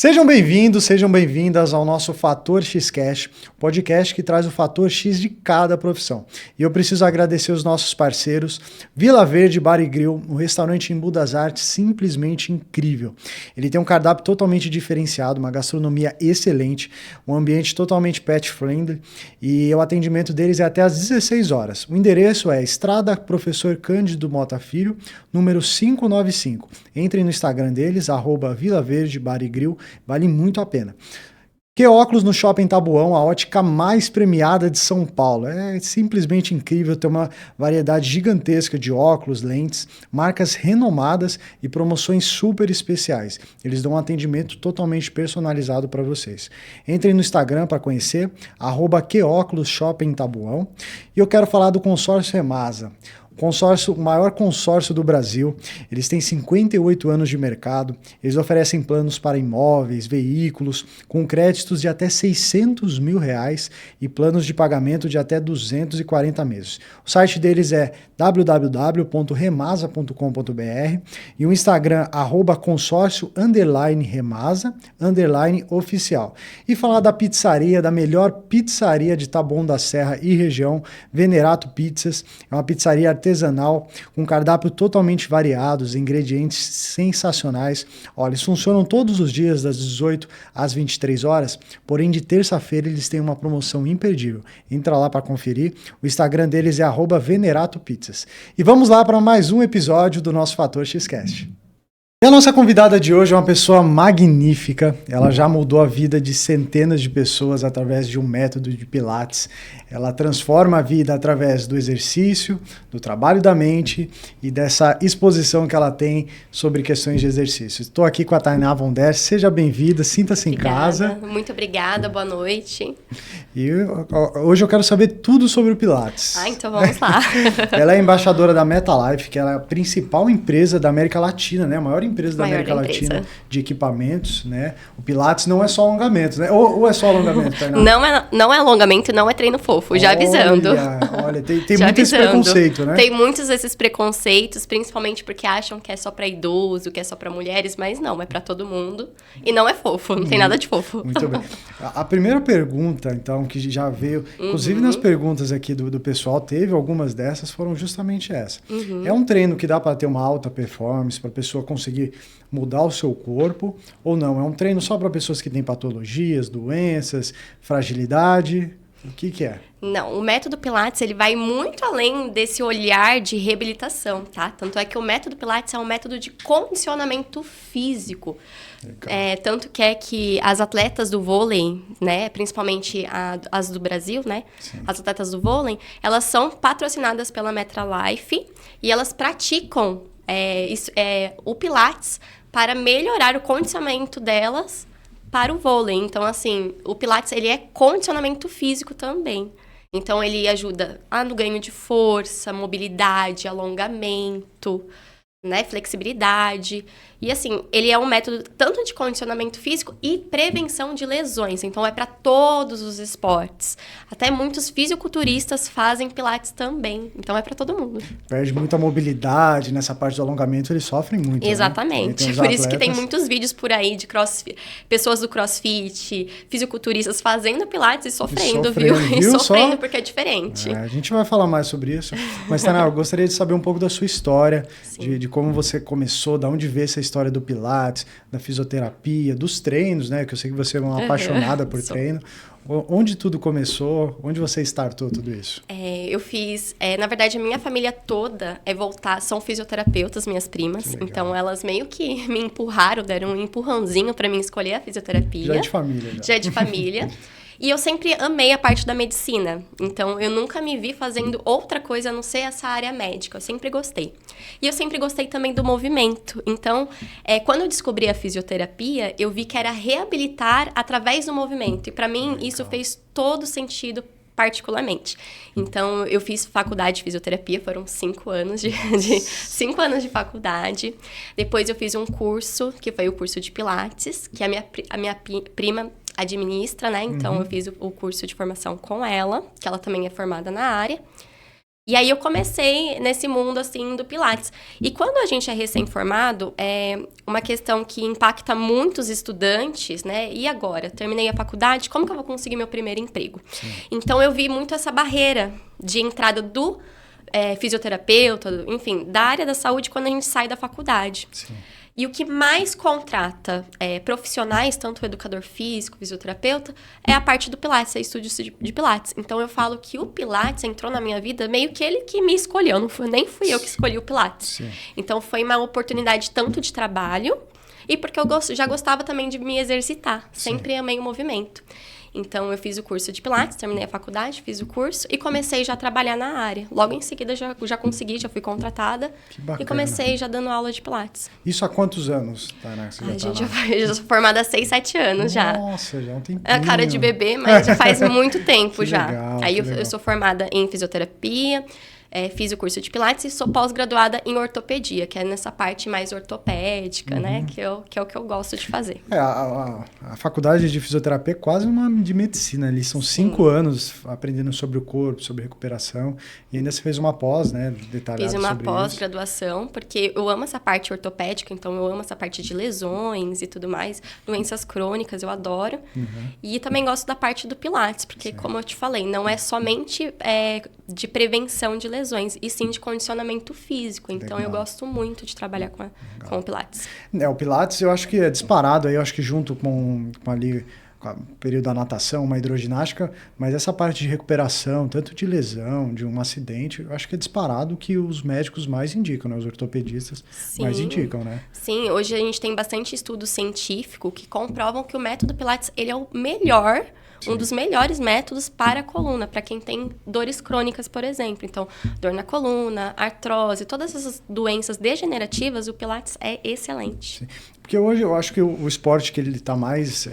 Sejam bem-vindos, sejam bem-vindas ao nosso Fator XCast, podcast que traz o fator X de cada profissão. E eu preciso agradecer os nossos parceiros, Vila Verde Bar e Grill, um restaurante em Embu das Artes simplesmente incrível. Ele tem um cardápio totalmente diferenciado, uma gastronomia excelente, um ambiente totalmente pet-friendly e o atendimento deles é até às 16 horas. O endereço é Estrada Professor Cândido Mota Filho, número 595. Entrem no Instagram deles, @Vila Verde Bar e Grill. Vale muito a pena. Que óculos no Shopping Taboão, a ótica mais premiada de São Paulo. É simplesmente incrível, ter uma variedade gigantesca de óculos, lentes, marcas renomadas e promoções super especiais. Eles dão um atendimento totalmente personalizado para vocês. Entrem no Instagram para conhecer, @QOculos Shopping Taboão. E eu quero falar do consórcio Remasa. O maior consórcio do Brasil. Eles têm 58 anos de mercado, eles oferecem planos para imóveis, veículos, com créditos de até R$600 mil e planos de pagamento de até 240 meses. O site deles é www.remasa.com.br e o Instagram @consórcio_remasa_oficial. E falar da pizzaria, da melhor pizzaria de Taboão da Serra e região, Venerato Pizzas. É uma pizzaria artesanal, com cardápio totalmente variados, ingredientes sensacionais. Olha, eles funcionam todos os dias das 18 às 23 horas, porém de terça-feira eles têm uma promoção imperdível. Entra lá para conferir. O Instagram deles é @VeneratoPizzas. E vamos lá para mais um episódio do nosso Fator XCast. E a nossa convidada de hoje é uma pessoa magnífica. Ela já mudou a vida de centenas de pessoas através de um método de Pilates. Ela transforma a vida através do exercício, do trabalho da mente e dessa exposição que ela tem sobre questões de exercício. Estou aqui com a Tainá Von Der. Seja bem-vinda, sinta-se em casa. Muito obrigada, boa noite. E hoje eu quero saber tudo sobre o Pilates. Então vamos lá. Ela é embaixadora da MetaLife, que ela é a principal empresa da América Latina, né? A maior empresa da América Latina de equipamentos, né? O Pilates não é só alongamento, né? Ou é só alongamento, Tainá? Não é alongamento, não é treino fofo, já avisando. Olha, tem muito esse preconceito, né? Tem muitos desses preconceitos, principalmente porque acham que é só pra idoso, que é só pra mulheres, mas não, é pra todo mundo. E não é fofo, não tem nada de fofo. Muito bem. A primeira pergunta, então, que já veio, inclusive nas perguntas aqui do pessoal, teve algumas dessas, foram justamente essa. É um treino que dá para ter uma alta performance, para a pessoa conseguir mudar o seu corpo, ou não? É um treino só para pessoas que têm patologias, doenças, fragilidade? O que é? Não, o método Pilates, ele vai muito além desse olhar de reabilitação, tá? Tanto é que o método Pilates é um método de condicionamento físico. Tanto que as atletas do vôlei, né, principalmente as do Brasil, né, sim, as atletas do vôlei, elas são patrocinadas pela MetaLife e elas praticam o Pilates para melhorar o condicionamento delas para o vôlei. Então, assim, o Pilates, ele é condicionamento físico também. Então, ele ajuda no ganho de força, mobilidade, alongamento, né, flexibilidade. E assim, ele é um método tanto de condicionamento físico e prevenção de lesões. Então, é para todos os esportes. Até muitos fisiculturistas fazem Pilates também. Então, é para todo mundo. Perde muita mobilidade nessa parte do alongamento, eles sofrem muito. Exatamente. Né? Por isso que tem muitos vídeos por aí de crossfit, pessoas do crossfit, fisiculturistas fazendo Pilates e sofrendo, viu? E sofrendo porque é diferente. A gente vai falar mais sobre isso. Mas, Tainá, eu gostaria de saber um pouco da sua história, de como você começou, de onde veio essa história do Pilates, da fisioterapia, dos treinos, né? Que eu sei que você é uma apaixonada por treino. Onde tudo começou? Onde você startou tudo isso? Eu fiz... na verdade, a minha família toda são fisioterapeutas, minhas primas. Então, elas meio que me empurraram, deram um empurrãozinho para mim escolher a fisioterapia. Já é de família. Já é de família. E eu sempre amei a parte da medicina. Então, eu nunca me vi fazendo outra coisa a não ser essa área médica. Eu sempre gostei. E eu sempre gostei também do movimento. Então, quando eu descobri a fisioterapia, eu vi que era reabilitar através do movimento. E para mim, isso fez todo sentido particularmente. Então, eu fiz faculdade de fisioterapia, foram 5 anos de 5 anos de faculdade. Depois eu fiz um curso, que foi o curso de Pilates, que a minha prima administra, né? Então, eu fiz o curso de formação com ela, que ela também é formada na área. E aí eu comecei nesse mundo, assim, do Pilates. E quando a gente é recém-formado, é uma questão que impacta muitos estudantes, né? E agora? Terminei a faculdade, como que eu vou conseguir meu primeiro emprego? Sim. Então, eu vi muito essa barreira de entrada do fisioterapeuta, enfim, da área da saúde quando a gente sai da faculdade. Sim. E o que mais contrata profissionais, tanto o educador físico, fisioterapeuta, é a parte do Pilates, é estúdio de Pilates. Então, eu falo que o Pilates entrou na minha vida meio que ele que me escolheu, nem fui eu que escolhi o Pilates. Sim. Então, foi uma oportunidade tanto de trabalho e porque eu já gostava também de me exercitar. Sempre amei o movimento. Então, eu fiz o curso de Pilates, terminei a faculdade, fiz o curso e comecei já a trabalhar na área. Logo em seguida, já fui contratada. Que bacana. E comecei já dando aula de Pilates. Isso há quantos anos, Tainá? Eu já sou formada há 6, 7 anos já. Nossa, já é um tempinho. É a cara de bebê, mas já faz muito tempo já. Legal, aí eu sou formada em fisioterapia, fiz o curso de Pilates e sou pós-graduada em ortopedia, que é nessa parte mais ortopédica, né? Que é o que eu gosto de fazer. A faculdade de fisioterapia é quase uma de medicina. Ali são 5 anos aprendendo sobre o corpo, sobre recuperação. E ainda você fez uma pós, né? Detalhada Fiz uma sobre pós-graduação, porque eu amo essa parte ortopédica, então eu amo essa parte de lesões e tudo mais. Doenças crônicas, eu adoro. E também gosto da parte do Pilates, porque, como eu te falei, não é somente de prevenção de lesões, e sim de condicionamento físico. Então, eu gosto muito de trabalhar com o Pilates. O Pilates, eu acho que é disparado, aí eu acho que junto com o período da natação, uma hidroginástica, mas essa parte de recuperação, tanto de lesão, de um acidente, eu acho que é disparado que os médicos mais indicam, né? Os ortopedistas mais indicam, né? Sim, hoje a gente tem bastante estudo científico que comprovam que o método Pilates, ele é o melhor, um dos melhores métodos para a coluna, para quem tem dores crônicas, por exemplo. Então, dor na coluna, artrose, todas essas doenças degenerativas, o Pilates é excelente. Sim. Porque hoje eu acho que o esporte que ele está mais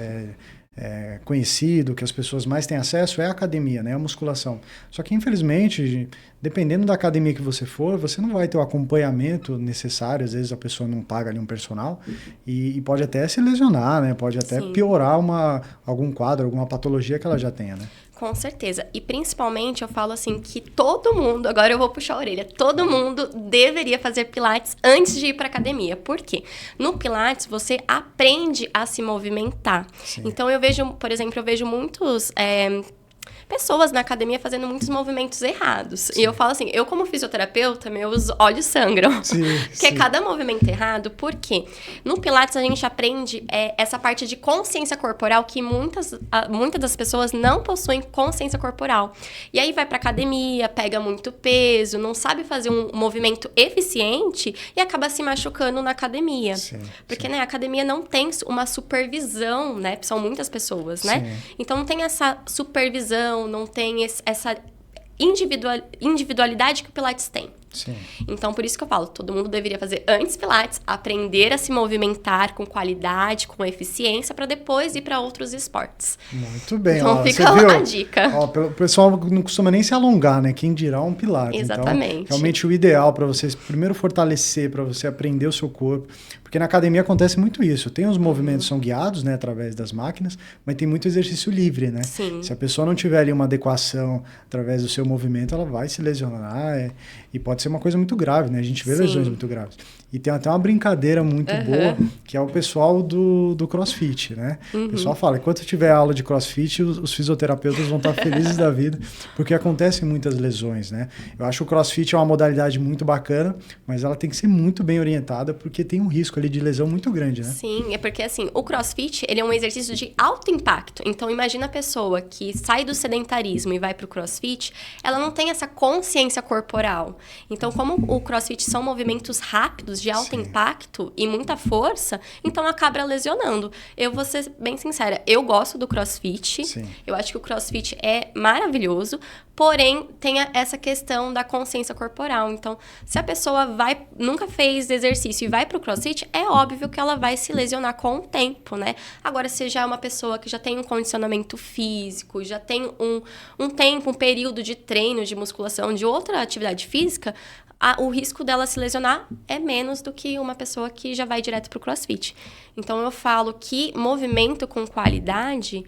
conhecido, que as pessoas mais têm acesso, é a academia, né? A musculação. Só que, infelizmente, dependendo da academia que você for, você não vai ter o acompanhamento necessário. Às vezes a pessoa não paga ali um personal e pode até se lesionar, né? Pode até piorar algum quadro, alguma patologia que ela já tenha, né? Com certeza. E principalmente eu falo assim que todo mundo, agora eu vou puxar a orelha, todo mundo deveria fazer Pilates antes de ir para academia. Por quê? No Pilates você aprende a se movimentar. Sim. Então eu vejo, por exemplo, muitos pessoas na academia fazendo muitos movimentos errados. Sim. E eu falo assim, eu como fisioterapeuta, meus olhos sangram. Sim, porque cada movimento errado, por quê? No Pilates a gente aprende essa parte de consciência corporal que muitas das pessoas não possuem consciência corporal. E aí vai pra academia, pega muito peso, não sabe fazer um movimento eficiente e acaba se machucando na academia. Sim, porque, né, a academia não tem uma supervisão, né? São muitas pessoas, né? Sim. Então não tem essa supervisão, não tem essa individualidade que o Pilates tem. Sim. Então, por isso que eu falo, todo mundo deveria fazer antes Pilates, aprender a se movimentar com qualidade, com eficiência, para depois ir para outros esportes. Muito bem. Então, fica lá a dica. O pessoal não costuma nem se alongar, né? Quem dirá um Pilates. Exatamente. Então, realmente o ideal para vocês primeiro fortalecer, para você aprender o seu corpo, porque na academia acontece muito isso. Tem os movimentos que são guiados, né, através das máquinas, mas tem muito exercício livre, né? Sim. Se a pessoa não tiver ali uma adequação através do seu movimento, ela vai se lesionar e pode ser uma coisa muito grave, né? A gente vê lesões muito graves. E tem até uma brincadeira muito boa, que é o pessoal do CrossFit, né? O pessoal fala, enquanto tiver aula de CrossFit, os fisioterapeutas vão estar felizes da vida, porque acontecem muitas lesões, né? Eu acho que o CrossFit é uma modalidade muito bacana, mas ela tem que ser muito bem orientada, porque tem um risco ali de lesão muito grande, né? Sim, é porque assim, o CrossFit, ele é um exercício de alto impacto. Então, imagina a pessoa que sai do sedentarismo e vai pro CrossFit, ela não tem essa consciência corporal. Então, como o CrossFit são movimentos rápidos, de alto impacto e muita força, então acaba lesionando. Eu vou ser bem sincera, eu gosto do CrossFit, eu acho que o CrossFit é maravilhoso, porém tem essa questão da consciência corporal. Então, se a pessoa nunca fez exercício e vai pro CrossFit, é óbvio que ela vai se lesionar com o tempo, né? Agora, se já é uma pessoa que já tem um condicionamento físico, já tem um período de treino, de musculação, de outra atividade física, o risco dela se lesionar é menos do que uma pessoa que já vai direto pro CrossFit. Então, eu falo que movimento com qualidade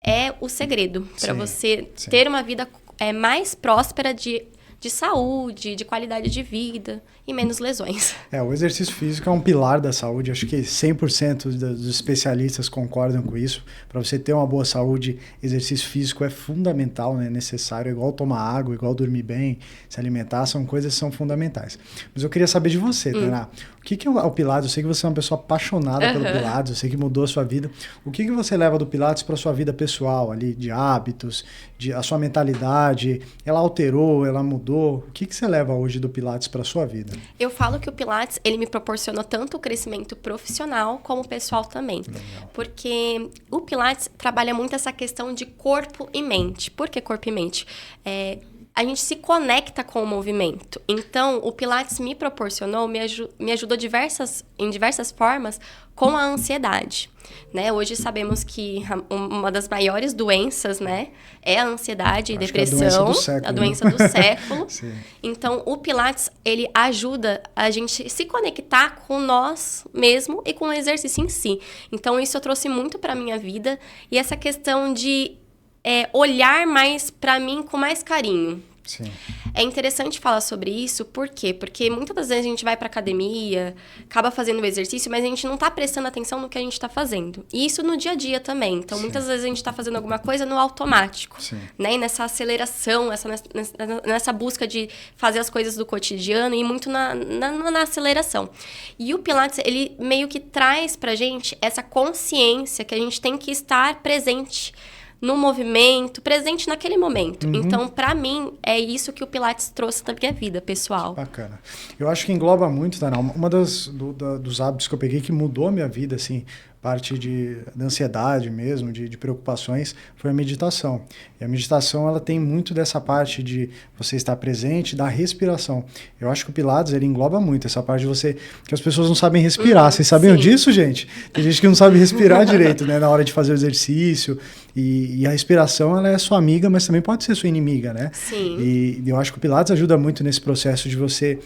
é o segredo para você ter uma vida mais próspera de de saúde, de qualidade de vida e menos lesões. O exercício físico é um pilar da saúde. Acho que 100% dos especialistas concordam com isso. Para você ter uma boa saúde, exercício físico é fundamental, né? É necessário, é igual tomar água, igual dormir bem, se alimentar, são coisas que são fundamentais. Mas eu queria saber de você, Tainá. O que é o Pilates? Eu sei que você é uma pessoa apaixonada pelo Pilates, eu sei que mudou a sua vida. O que você leva do Pilates para a sua vida pessoal, ali, de hábitos, a sua mentalidade? Ela alterou, ela mudou? O que você leva hoje do Pilates para a sua vida? Eu falo que o Pilates, ele me proporcionou tanto o crescimento profissional como pessoal também. Legal. Porque o Pilates trabalha muito essa questão de corpo e mente. Por que corpo e mente? A gente se conecta com o movimento. Então, o Pilates me proporcionou, me ajudou em diversas formas com a ansiedade. Né? Hoje sabemos que uma das maiores doenças, né, é a ansiedade e depressão, a doença do século. Então, o Pilates, ele ajuda a gente se conectar com nós mesmo e com o exercício em si. Então, isso eu trouxe muito para a minha vida. E essa questão de olhar mais para mim com mais carinho. Sim. É interessante falar sobre isso, por quê? Porque muitas das vezes a gente vai pra academia, acaba fazendo o exercício, mas a gente não tá prestando atenção no que a gente tá fazendo. E isso no dia a dia também. Então, muitas vezes a gente tá fazendo alguma coisa no automático. Né? E nessa aceleração, nessa busca de fazer as coisas do cotidiano e muito na aceleração. E o Pilates, ele meio que traz pra gente essa consciência que a gente tem que estar presente no movimento, presente naquele momento. Então, para mim, é isso que o Pilates trouxe na minha vida pessoal. Bacana. Eu acho que engloba muito, Tainá. Uma dos hábitos que eu peguei que mudou a minha vida, assim, parte de ansiedade mesmo, de preocupações, foi a meditação. E a meditação, ela tem muito dessa parte de você estar presente, da respiração. Eu acho que o Pilates, ele engloba muito essa parte de você, que as pessoas não sabem respirar. Vocês sabiam disso, gente? Tem gente que não sabe respirar direito, né, na hora de fazer o exercício. E a respiração, ela é sua amiga, mas também pode ser sua inimiga, né? Sim. E eu acho que o Pilates ajuda muito nesse processo de você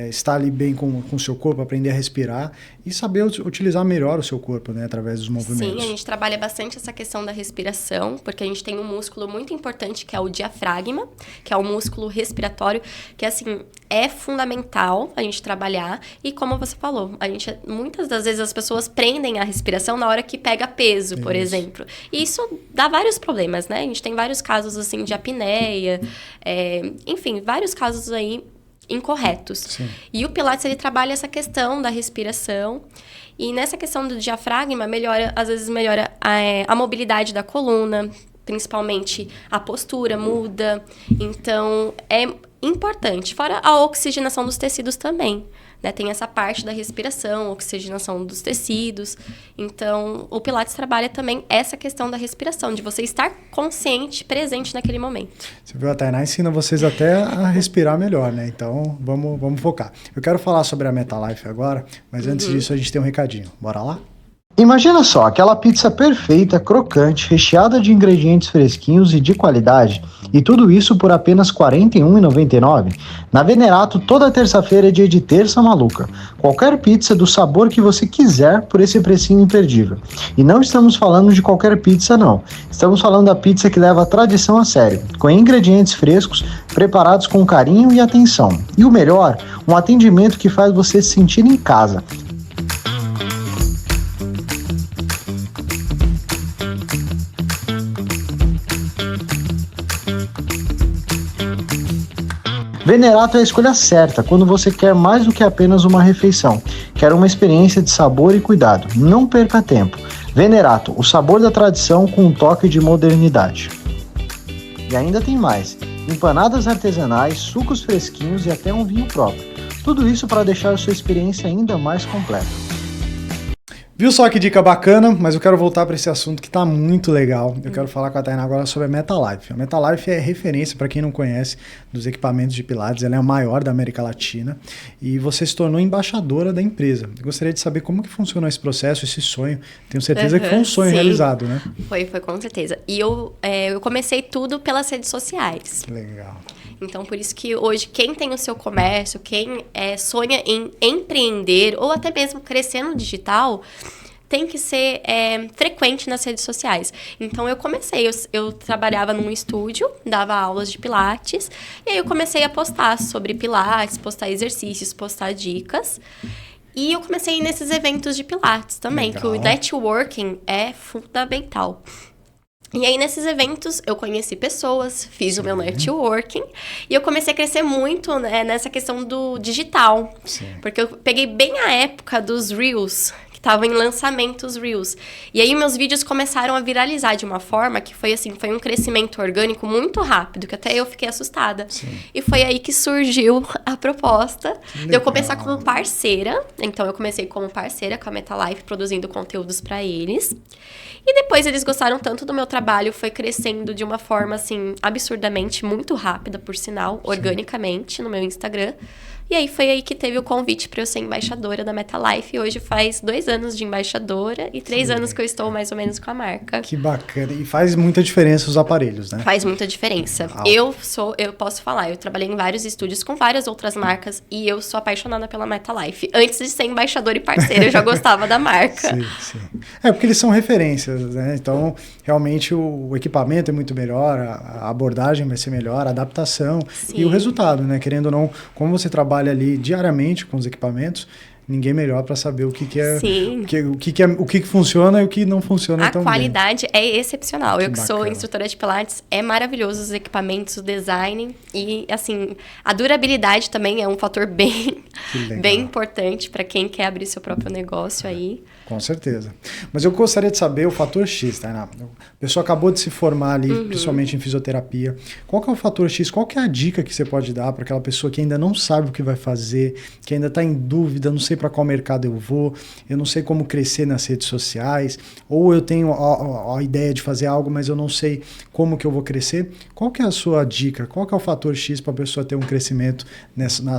estar ali bem com o seu corpo, aprender a respirar e saber utilizar melhor o seu corpo, né, através dos movimentos. Sim, a gente trabalha bastante essa questão da respiração, porque a gente tem um músculo muito importante, que é o diafragma, que é o músculo respiratório, que, assim, é fundamental a gente trabalhar. E como você falou, muitas das vezes as pessoas prendem a respiração na hora que pega peso, por exemplo. E isso dá vários problemas, né? A gente tem vários casos, assim, de apneia, enfim, vários casos aí incorretos. Sim. E o Pilates, ele trabalha essa questão da respiração. E nessa questão do diafragma, às vezes melhora a mobilidade da coluna, principalmente a postura muda. Então, é importante. Fora a oxigenação dos tecidos também. Né? Tem essa parte da respiração, oxigenação dos tecidos. Então, o Pilates trabalha também essa questão da respiração, de você estar consciente, presente naquele momento. Você viu, a Tainá ensina vocês até a respirar melhor, né? Então, vamos focar. Eu quero falar sobre a MetaLife agora, mas antes disso a gente tem um recadinho. Bora lá? Imagina só, aquela pizza perfeita, crocante, recheada de ingredientes fresquinhos e de qualidade, e tudo isso por apenas R$ 41,99? Na Venerato, toda terça-feira é dia de terça maluca. Qualquer pizza do sabor que você quiser por esse precinho imperdível. E não estamos falando de qualquer pizza, não. Estamos falando da pizza que leva a tradição a sério, com ingredientes frescos, preparados com carinho e atenção. E o melhor, um atendimento que faz você se sentir em casa. Venerato é a escolha certa quando você quer mais do que apenas uma refeição. Quer uma experiência de sabor e cuidado. Não perca tempo. Venerato, o sabor da tradição com um toque de modernidade. E ainda tem mais. Empanadas artesanais, sucos fresquinhos e até um vinho próprio. Tudo isso para deixar a sua experiência ainda mais completa. Viu só que dica bacana, mas eu quero voltar para esse assunto que está muito legal. Eu quero falar com a Tainá agora sobre a MetaLife. A MetaLife é referência, para quem não conhece, dos equipamentos de Pilates. Ela é a maior da América Latina e você se tornou embaixadora da empresa. Eu gostaria de saber como que funcionou esse processo, esse sonho. Tenho certeza que foi um sonho realizado, né? Foi com certeza. E eu comecei tudo pelas redes sociais. Legal. Então, por isso que hoje, quem tem o seu comércio, quem sonha em empreender ou até mesmo crescer no digital, tem que ser frequente nas redes sociais. Então, eu trabalhava num estúdio, dava aulas de Pilates, e aí eu comecei a postar sobre Pilates, postar exercícios, postar dicas. E eu comecei nesses eventos de Pilates também, Legal. que o networking é fundamental. E aí, nesses eventos, eu conheci pessoas, fiz o meu networking, e eu comecei a crescer muito, né, nessa questão do digital. Sim. Porque eu peguei bem a época dos Reels, que estavam em lançamento os Reels. E aí, meus vídeos começaram a viralizar de uma forma que foi assim, foi um crescimento orgânico muito rápido, que até eu fiquei assustada. Sim. E foi aí que surgiu a proposta de eu começar legal. como parceira. Então, eu comecei como parceira com a MetaLife, produzindo conteúdos para eles. E depois eles gostaram tanto do meu trabalho, foi crescendo de uma forma, assim, absurdamente, muito rápida, por sinal, organicamente, no meu Instagram. E aí foi aí que teve o convite para eu ser embaixadora da MetaLife. E hoje faz 2 anos de embaixadora e 3 anos que eu estou mais ou menos com a marca. Que bacana. E faz muita diferença os aparelhos, né? Faz muita diferença. Eu posso falar, eu trabalhei em vários estúdios com várias outras marcas e eu sou apaixonada pela MetaLife. Antes de ser embaixadora e parceira, eu já gostava da marca. Sim, sim. Porque eles são referências, né? Então, realmente, o equipamento é muito melhor, a abordagem vai ser melhor, a adaptação e o resultado, né? Querendo ou não, como você trabalha ali diariamente com os equipamentos, ninguém melhor para saber o que é, o que funciona e o que não funciona tão bem. A qualidade é excepcional. Eu que sou bacana. instrutora de Pilates, é maravilhoso os equipamentos, o design e, assim, a durabilidade também é um fator bem importante para quem quer abrir seu próprio negócio aí. Com certeza. Mas eu gostaria de saber o fator X, Tainá. A pessoa acabou de se formar ali, principalmente em fisioterapia. Qual que é o fator X? Qual que é a dica que você pode dar para aquela pessoa que ainda não sabe o que vai fazer, que ainda está em dúvida, não sei para qual mercado eu vou, eu não sei como crescer nas redes sociais, ou eu tenho a ideia de fazer algo, mas eu não sei como que eu vou crescer. Qual que é a sua dica? Qual que é o fator X para a pessoa ter um crescimento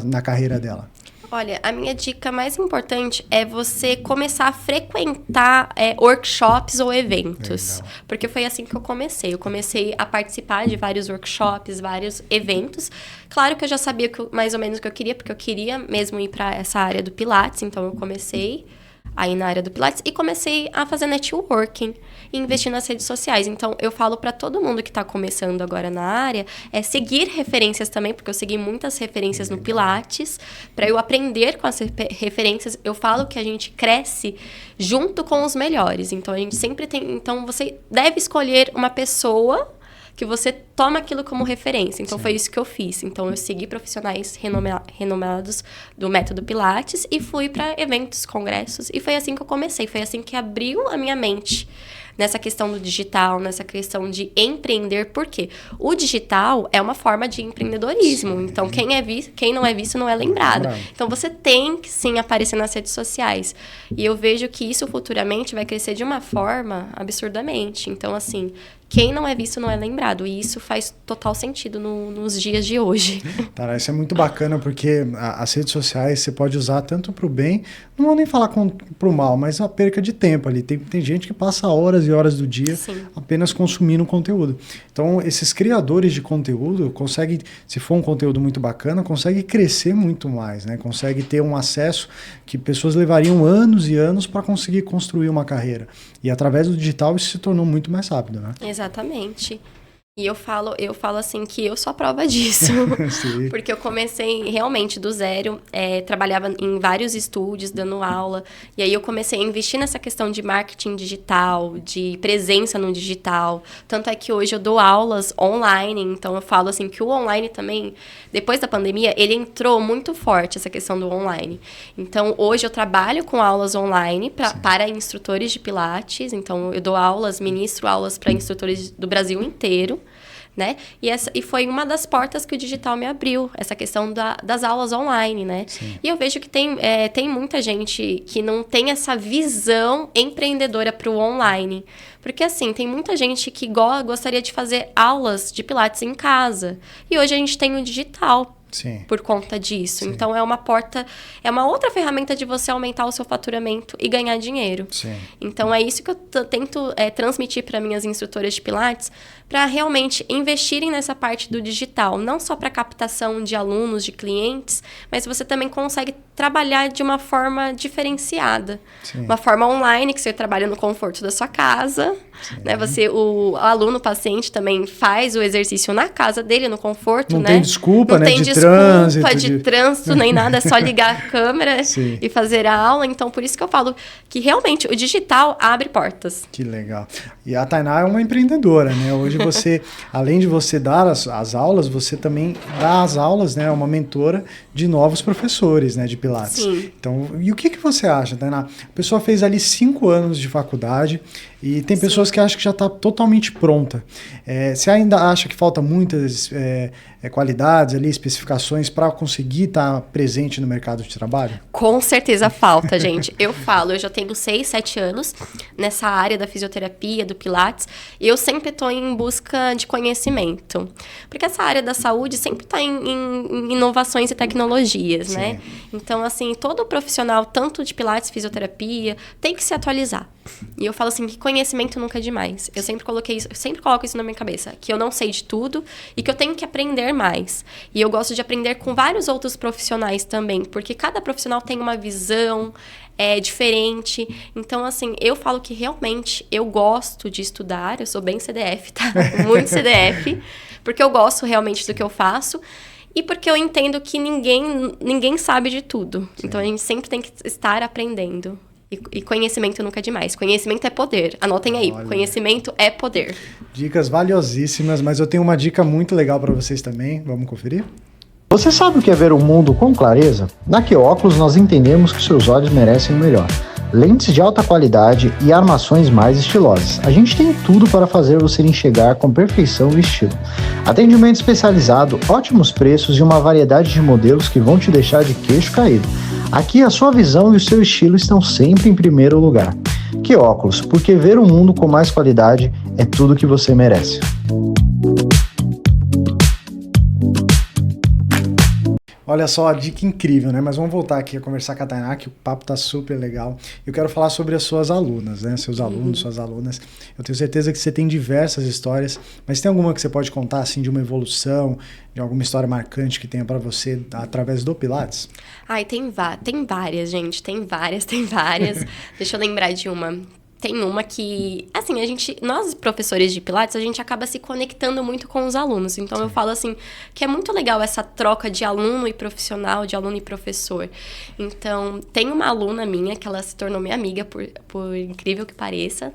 na carreira dela? Olha, a minha dica mais importante é você começar a frequentar workshops ou eventos. Legal. Porque foi assim que eu comecei. Eu comecei a participar de vários workshops, vários eventos. Claro que eu já sabia mais ou menos o que eu queria, porque eu queria mesmo ir para essa área do Pilates. Então, eu comecei aí na área do Pilates e comecei a fazer networking e investir nas redes sociais. Então, eu falo para todo mundo que está começando agora na área, seguir referências também, porque eu segui muitas referências no Pilates, para eu aprender com as referências. Eu falo que a gente cresce junto com os melhores. Então, a gente sempre tem... Então, você deve escolher uma pessoa que você toma aquilo como referência. Então, foi isso que eu fiz. Então, eu segui profissionais renomados do método Pilates e fui para eventos, congressos. E foi assim que eu comecei. Foi assim que abriu a minha mente nessa questão do digital, nessa questão de empreender. Por quê? O digital é uma forma de empreendedorismo. Então, quem não é visto não é lembrado. Então, você tem que, sim, aparecer nas redes sociais. E eu vejo que isso futuramente vai crescer de uma forma absurdamente. Então, assim... Quem não é visto não é lembrado. E isso faz total sentido nos dias de hoje. Tá, isso é muito bacana, porque as redes sociais você pode usar tanto para o bem, não vou nem falar para o mal, mas a perca de tempo ali. Tem gente que passa horas e horas do dia apenas consumindo conteúdo. Então, esses criadores de conteúdo conseguem, se for um conteúdo muito bacana, conseguem crescer muito mais, né? Consegue ter um acesso que pessoas levariam anos e anos para conseguir construir uma carreira. E através do digital isso se tornou muito mais rápido, né? Exatamente. E eu falo assim que eu sou a prova disso. Porque eu comecei realmente do zero, trabalhava em vários estúdios, dando aula. E aí eu comecei a investir nessa questão de marketing digital, de presença no digital. Tanto é que hoje eu dou aulas online. Então eu falo assim que o online também, depois da pandemia, ele entrou muito forte, essa questão do online. Então hoje eu trabalho com aulas online para instrutores de Pilates. Então eu dou aulas, ministro aulas para instrutores do Brasil inteiro. Né? E foi uma das portas que o digital me abriu, essa questão das aulas online, né? Sim. E eu vejo que tem muita gente que não tem essa visão empreendedora para o online. Porque, assim, tem muita gente que gostaria de fazer aulas de Pilates em casa. E hoje a gente tem o digital. Sim. por conta disso. Sim. Então, é uma outra ferramenta de você aumentar o seu faturamento e ganhar dinheiro. Sim. Então, é isso que eu tento transmitir para minhas instrutoras de Pilates, para realmente investirem nessa parte do digital, não só para captação de alunos, de clientes, mas você também consegue trabalhar de uma forma diferenciada. Sim. Uma forma online, que você trabalha no conforto da sua casa, né? O aluno, o paciente também faz o exercício na casa dele, no conforto, Não né? tem desculpa, não né? tem De desculpa trânsito. de trânsito, nem nada, é só ligar a câmera Sim. e fazer a aula. Então, por isso que eu falo que realmente o digital abre portas. Que legal. E a Tainá é uma empreendedora, né? Hoje você, além de você dar as aulas, você também dá as aulas, né? É uma mentora de novos professores, né? De Pilates. Sim. Então, e o que você acha, Tainá? A pessoa fez ali 5 anos de faculdade e tem pessoas que acham que já está totalmente pronta. Você ainda acha que falta muitas qualidades ali, especificações para conseguir estar presente no mercado de trabalho? Com certeza falta, gente. Eu já tenho 6, 7 anos nessa área da fisioterapia, do Pilates, e eu sempre estou em busca de conhecimento. Porque essa área da saúde sempre está em inovações e tecnologias, Sim. né? Então, assim, todo profissional, tanto de Pilates, fisioterapia, tem que se atualizar. E eu falo assim, que conhecimento nunca é demais. Eu sempre coloco isso na minha cabeça, que eu não sei de tudo e que eu tenho que aprender mais. E eu gosto de aprender com vários outros profissionais também, porque cada profissional tem uma visão diferente. Então, assim, eu falo que realmente eu gosto de estudar, eu sou bem CDF, tá? Muito CDF, porque eu gosto realmente do que eu faço. E porque eu entendo que ninguém sabe de tudo. Sim. Então, a gente sempre tem que estar aprendendo. E conhecimento nunca é demais. Conhecimento é poder. Anotem aí. Olha. Conhecimento é poder. Dicas valiosíssimas, mas eu tenho uma dica muito legal para vocês também. Vamos conferir? Você sabe o que é ver o mundo com clareza? Na QOculus nós entendemos que seus olhos merecem o melhor. Lentes de alta qualidade e armações mais estilosas. A gente tem tudo para fazer você enxergar com perfeição o estilo. Atendimento especializado, ótimos preços e uma variedade de modelos que vão te deixar de queixo caído. Aqui a sua visão e o seu estilo estão sempre em primeiro lugar. QOculus, porque ver o mundo com mais qualidade é tudo que você merece. Olha só, a dica incrível, né? Mas vamos voltar aqui a conversar com a Tainá, que o papo tá super legal. Eu quero falar sobre as suas alunas, né? Seus alunos, suas alunas. Eu tenho certeza que você tem diversas histórias, mas tem alguma que você pode contar, assim, de uma evolução, de alguma história marcante que tenha para você através do Pilates? Ai, tem várias, gente. Tem várias. Deixa eu lembrar de uma. Tem uma que, assim, nós professores de Pilates, a gente acaba se conectando muito com os alunos. Então, eu falo assim, que é muito legal essa troca de aluno e profissional, de aluno e professor. Então, tem uma aluna minha que ela se tornou minha amiga, por incrível que pareça.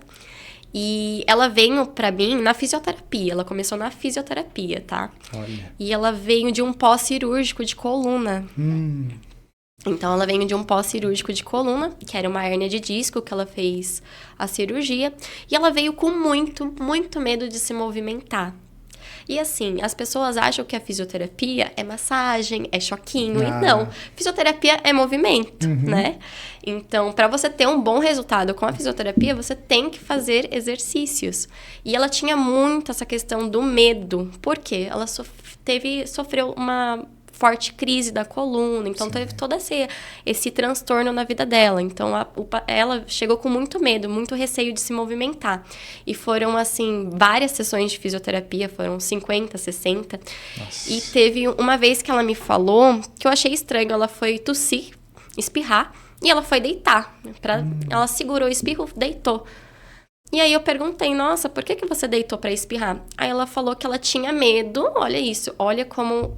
E ela veio pra mim na fisioterapia. Ela começou na fisioterapia, tá? Olha. E ela veio de um pós-cirúrgico de coluna. Então, ela veio de um pós-cirúrgico de coluna, que era uma hérnia de disco, que ela fez a cirurgia. E ela veio com muito, muito medo de se movimentar. E assim, as pessoas acham que a fisioterapia é massagem, é choquinho. E não, fisioterapia é movimento, né? Então, para você ter um bom resultado com a fisioterapia, você tem que fazer exercícios. E ela tinha muito essa questão do medo. Por quê? Ela sofreu uma forte crise da coluna, então teve todo esse transtorno na vida dela. Então, ela chegou com muito medo, muito receio de se movimentar. E foram, assim, várias sessões de fisioterapia, foram 50, 60. Nossa. E teve uma vez que ela me falou, que eu achei estranho, ela foi tossir, espirrar, e ela foi deitar. Ela segurou o espirro, deitou. E aí eu perguntei, nossa, por que você deitou pra espirrar? Aí ela falou que ela tinha medo, olha isso, olha como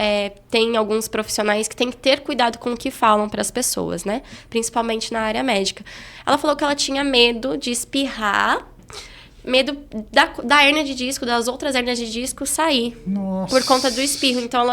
tem alguns profissionais que tem que ter cuidado com o que falam pras pessoas, né? Principalmente na área médica. Ela falou que ela tinha medo de espirrar, medo da hérnia de disco, das outras hérnias de disco sair. Nossa. Por conta do espirro. Então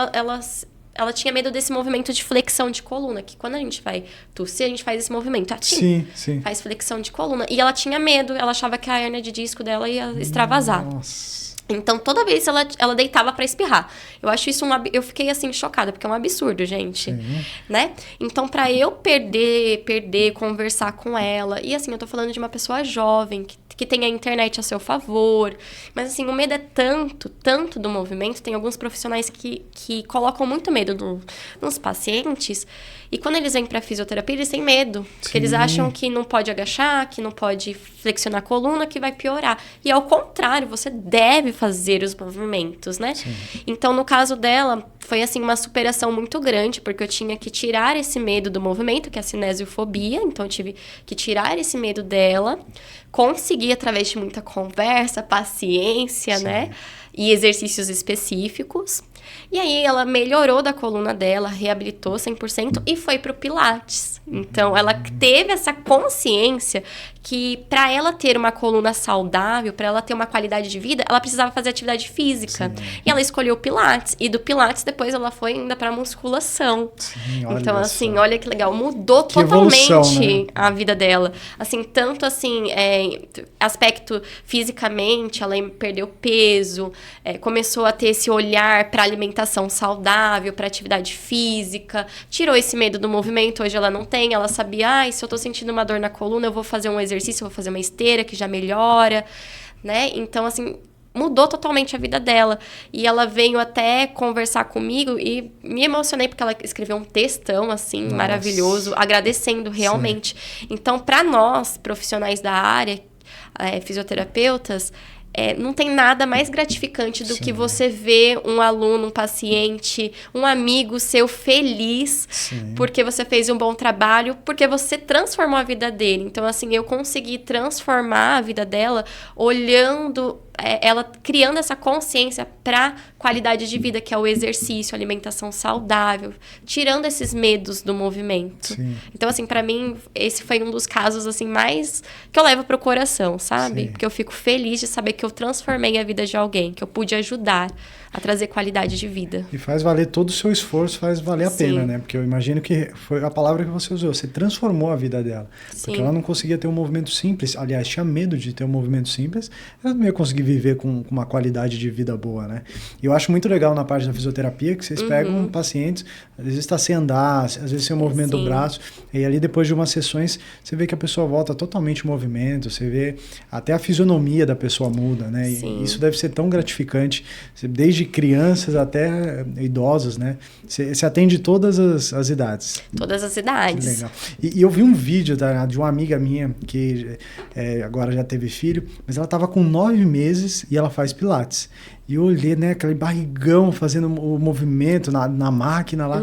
ela tinha medo desse movimento de flexão de coluna, que quando a gente vai tossir, a gente faz esse movimento. Sim. Faz flexão de coluna. E ela tinha medo, ela achava que a hérnia de disco dela ia extravasar. Nossa. Então, toda vez ela deitava pra espirrar. Eu acho isso eu fiquei, assim, chocada, porque é um absurdo, gente. Sim. Né? Então, pra eu conversar com ela... E, assim, eu tô falando de uma pessoa jovem, que tem a internet a seu favor. Mas, assim, o medo é tanto do movimento. Tem alguns profissionais que colocam muito medo nos pacientes. E quando eles vêm pra fisioterapia, eles têm medo. Porque eles acham que não pode agachar, que não pode flexionar a coluna, que vai piorar. E, ao contrário, você deve fazer os movimentos, né? Sim. Então, no caso dela, foi, assim, uma superação muito grande, porque eu tinha que tirar esse medo do movimento, que é a cinesiofobia. Então, eu tive que tirar esse medo dela, conseguir, através de muita conversa, paciência, Sim. né? E exercícios específicos. E aí, ela melhorou da coluna dela, reabilitou 100% e foi pro Pilates. Então, ela teve essa consciência que para ela ter uma coluna saudável, para ela ter uma qualidade de vida, ela precisava fazer atividade física. Sim. E ela escolheu o Pilates. E do Pilates, depois ela foi ainda pra musculação. Sim, então, assim, olha que legal. Mudou totalmente evolução, né? A vida dela. Assim, tanto assim, aspecto fisicamente, ela perdeu peso, começou a ter esse olhar pra alimentação saudável, pra atividade física, tirou esse medo do movimento. Hoje ela não tem, ela sabia, se eu tô sentindo uma dor na coluna, eu vou fazer um exercício, eu vou fazer uma esteira que já melhora, né? Então, assim, mudou totalmente a vida dela. E ela veio até conversar comigo e me emocionei porque ela escreveu um textão, assim, Nossa. Maravilhoso, agradecendo realmente. Sim. Então, para nós, profissionais da área, fisioterapeutas, não tem nada mais gratificante do Sim. que você ver um aluno, um paciente, um amigo seu feliz Sim. porque você fez um bom trabalho, porque você transformou a vida dele. Então, assim, eu consegui transformar a vida dela olhando... ela criando essa consciência para qualidade de vida, que é o exercício, alimentação saudável, tirando esses medos do movimento. Sim. Então, assim, para mim, esse foi um dos casos, assim, mais que eu levo pro coração, sabe? Sim. Porque eu fico feliz de saber que eu transformei a vida de alguém, que eu pude ajudar a trazer qualidade de vida. E faz valer todo o seu esforço, faz valer a pena, né? Porque eu imagino que foi a palavra que você usou, você transformou a vida dela. Sim. Porque ela não conseguia ter um movimento simples, aliás, tinha medo de ter um movimento simples, ela não ia conseguir viver com uma qualidade de vida boa, né? E eu acho muito legal na parte da fisioterapia que vocês pegam pacientes, às vezes está sem andar, às vezes sem o movimento do braço, e ali depois de umas sessões, você vê que a pessoa volta totalmente em movimento, você vê até a fisionomia da pessoa muda, né? E isso deve ser tão gratificante, desde crianças até idosos, né? Você atende todas as idades. Todas as idades. Que legal. E eu vi um vídeo de uma amiga minha que agora já teve filho, mas ela estava com 9 meses e ela faz pilates. E eu olhei, né, aquele barrigão fazendo o movimento na máquina lá.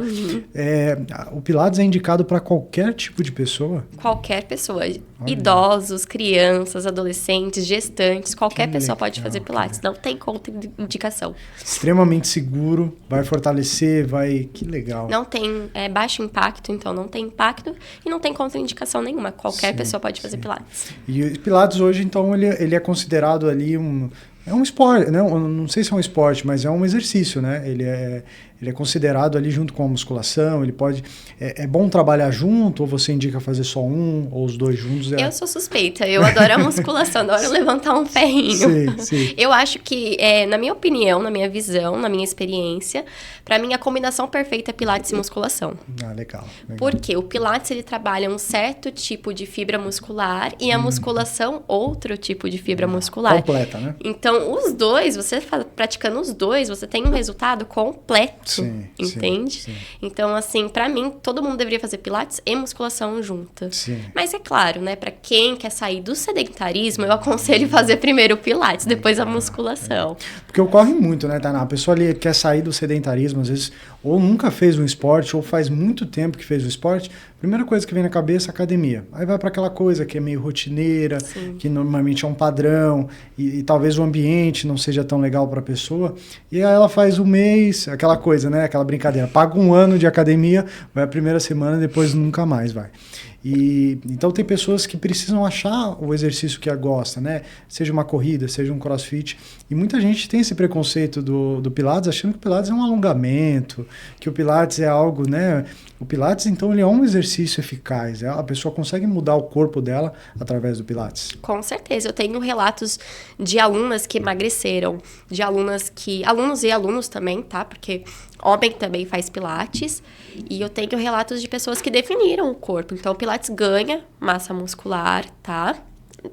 O Pilates é indicado para qualquer tipo de pessoa? Qualquer pessoa. Olha. Idosos, crianças, adolescentes, gestantes, qualquer pessoa pode fazer Pilates. Não tem contraindicação. Extremamente seguro, vai fortalecer, Que legal. Não tem baixo impacto, então não tem impacto e não tem contraindicação nenhuma. Qualquer pessoa pode fazer Pilates. E o Pilates hoje, então, ele é considerado ali é um esporte, né? Não sei se é um esporte, mas é um exercício, né? Ele é considerado ali junto com a musculação, ele pode... É bom trabalhar junto, ou você indica fazer só um, ou os dois juntos? Eu sou suspeita, eu adoro a musculação, adoro levantar um ferrinho. Sim. Eu acho que, na minha opinião, na minha visão, na minha experiência, pra mim a combinação perfeita é Pilates e musculação. Legal. Porque o Pilates, ele trabalha um certo tipo de fibra muscular e a musculação, outro tipo de fibra muscular. Completa, né? Então, os dois, você praticando os dois, você tem um resultado completo. Entende? Sim. Então, assim, pra mim, todo mundo deveria fazer Pilates e musculação junta. Sim. Mas é claro, né? Pra quem quer sair do sedentarismo, eu aconselho fazer primeiro o Pilates, depois a musculação. Porque ocorre muito, né, Tainá? A pessoa ali quer sair do sedentarismo, às vezes, ou nunca fez um esporte, ou faz muito tempo que fez o esporte. Primeira coisa que vem na cabeça é academia. Aí vai para aquela coisa que é meio rotineira, que normalmente é um padrão, e talvez o ambiente não seja tão legal para a pessoa. E aí ela faz um mês, aquela coisa, né? Aquela brincadeira. Paga um ano de academia, vai a primeira semana, depois nunca mais vai. E então tem pessoas que precisam achar o exercício que a gosta, né? Seja uma corrida, seja um crossfit. E muita gente tem esse preconceito do Pilates, achando que o Pilates é um alongamento, que o Pilates é algo, né? O Pilates, então, ele é um exercício eficaz. A pessoa consegue mudar o corpo dela através do Pilates. Com certeza. Eu tenho relatos de alunas que emagreceram, de alunos e alunos também, tá? Porque homem também faz Pilates. E eu tenho relatos de pessoas que definiram o corpo. Então, o Pilates ganha massa muscular, tá?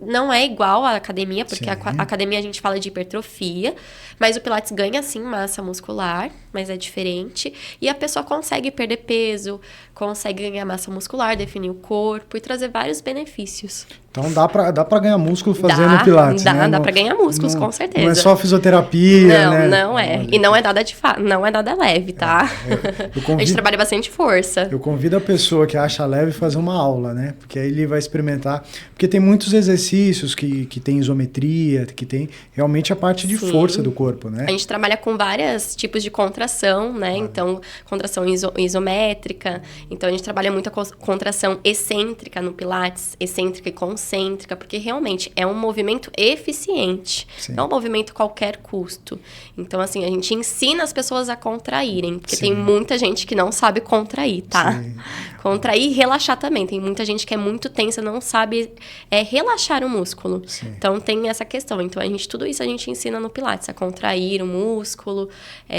Não é igual à academia, porque a academia a gente fala de hipertrofia, mas o Pilates ganha sim massa muscular, mas é diferente. E a pessoa consegue perder peso, consegue ganhar massa muscular, definir o corpo e trazer vários benefícios. Então dá pra ganhar músculo fazendo Pilates, né? Dá pra ganhar músculos, com certeza. Não é só fisioterapia, né? Não é. E não é nada leve, tá? A gente trabalha bastante força. Eu convido a pessoa que acha leve a fazer uma aula, né? Porque aí ele vai experimentar. Porque tem muitos exercícios que tem isometria, que tem realmente a parte de força do corpo, né? A gente trabalha com vários tipos de contração, né? Então, contração isométrica. Então, a gente trabalha muito a contração excêntrica no Pilates, excêntrica e concêntrica, porque realmente é um movimento eficiente. Sim. Não é um movimento a qualquer custo. Então, assim, a gente ensina as pessoas a contraírem, porque tem muita gente que não sabe contrair, tá? Sim. Contrair e relaxar também. Tem muita gente que é muito tensa, não sabe relaxar o músculo. Sim. Então, tem essa questão. Então, tudo isso a gente ensina no Pilates, a contrair o músculo,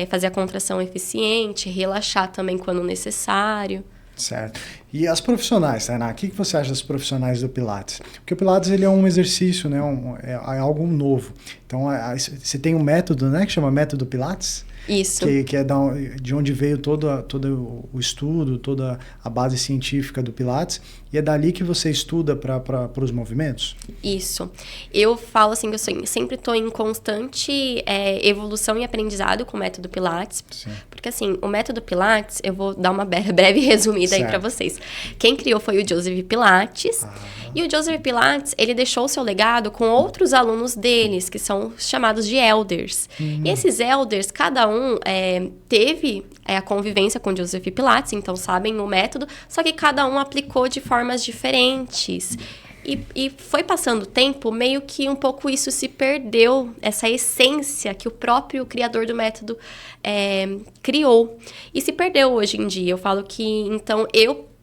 fazer a contração eficiente, relaxar também quando necessário. Certo. E as profissionais, Tainá, o que você acha das profissionais do Pilates? Porque o Pilates ele é um exercício, né? É algo novo. Então, você tem um método, né? Que chama método Pilates? Isso. Que é de onde veio todo o estudo, toda a base científica do Pilates. E é dali que você estuda para os movimentos? Isso. Eu falo assim que eu sempre estou em constante evolução e aprendizado com o método Pilates. Sim. Porque assim, o método Pilates, eu vou dar uma breve resumida aí para vocês. Quem criou foi o Joseph Pilates. E o Joseph Pilates, ele deixou o seu legado com outros alunos deles, que são chamados de elders. E esses elders, cada um teve a convivência com o Joseph Pilates, então sabem o método, só que cada um aplicou de formas diferentes. E foi passando o tempo, meio que um pouco isso se perdeu, essa essência que o próprio criador do método criou. E se perdeu hoje em dia. Eu falo que, então,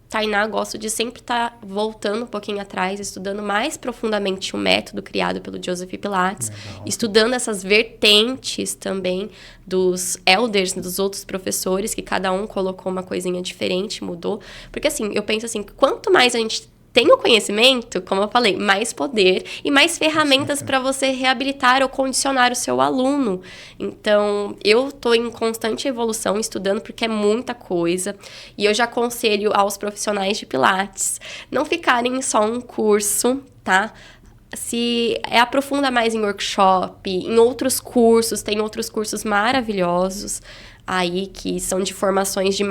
Tainá, gosto de sempre estar voltando um pouquinho atrás, estudando mais profundamente o método criado pelo Joseph Pilates, estudando essas vertentes também dos elders, dos outros professores, que cada um colocou uma coisinha diferente, mudou. Porque, assim, eu penso assim, quanto mais a gente tem o conhecimento, como eu falei, mais poder e mais ferramentas para você reabilitar ou condicionar o seu aluno. Então, eu estou em constante evolução, estudando, porque é muita coisa. E eu já aconselho aos profissionais de Pilates não ficarem em só um curso, tá? Se aprofunda mais em workshop, em outros cursos, tem outros cursos maravilhosos aí que são de formações de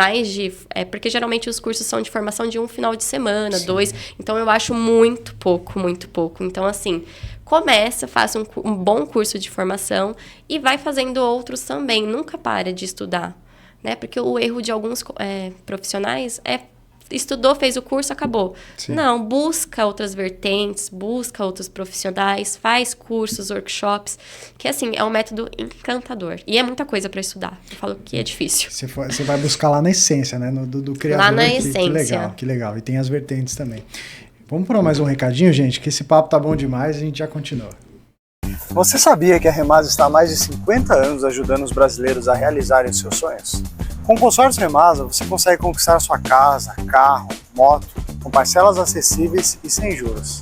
porque geralmente os cursos são de formação de um final de semana, 2, então eu acho muito pouco. Então, assim, faça um bom curso de formação e vai fazendo outros também, nunca para de estudar, né? Porque o erro de alguns profissionais estudou, fez o curso, acabou. Sim. Não, busca outras vertentes, busca outros profissionais, faz cursos, workshops, que assim, é um método encantador. E é muita coisa para estudar. Eu falo que é difícil. Você vai buscar lá na essência, né? Do criador. Lá na essência. Que legal. E tem as vertentes também. Vamos para mais um recadinho, gente, que esse papo tá bom demais e a gente já continua. Você sabia que a Remasa está há mais de 50 anos ajudando os brasileiros a realizarem seus sonhos? Com o consórcio Remasa, você consegue conquistar sua casa, carro, moto, com parcelas acessíveis e sem juros.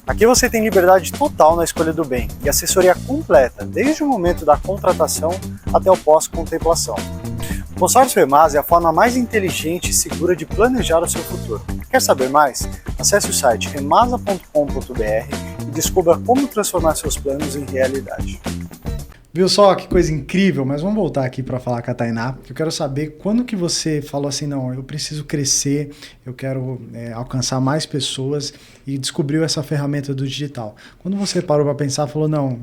Aqui você tem liberdade total na escolha do bem e assessoria completa, desde o momento da contratação até o pós-contemplação. O consórcio Remasa é a forma mais inteligente e segura de planejar o seu futuro. Quer saber mais? Acesse o site remasa.com.br e descubra como transformar seus planos em realidade. Viu só que coisa incrível? Mas vamos voltar aqui para falar com a Tainá, que eu quero saber quando que você falou assim, não, eu preciso crescer, eu quero alcançar mais pessoas e descobriu essa ferramenta do digital. Quando você parou para pensar, falou, não,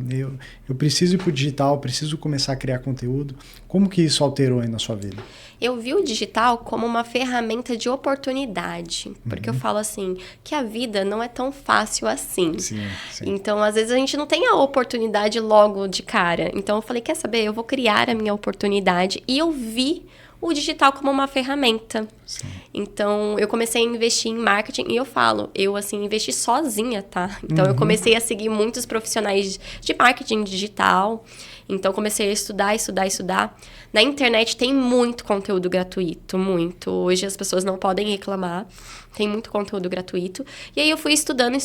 eu preciso ir para o digital, preciso começar a criar conteúdo, como que isso alterou aí na sua vida? Eu vi o digital como uma ferramenta de oportunidade, porque eu falo assim, que a vida não é tão fácil assim. Sim. Então, às vezes, a gente não tem a oportunidade logo de cara. Então, eu falei, quer saber? Eu vou criar a minha oportunidade. E eu vi o digital como uma ferramenta. Sim. Então, eu comecei a investir em marketing e eu falo, eu, assim, investi sozinha, tá? Então, eu comecei a seguir muitos profissionais de marketing digital. Então, comecei a estudar. Na internet tem muito conteúdo gratuito, muito. Hoje as pessoas não podem reclamar. Tem muito conteúdo gratuito. E aí eu fui estudando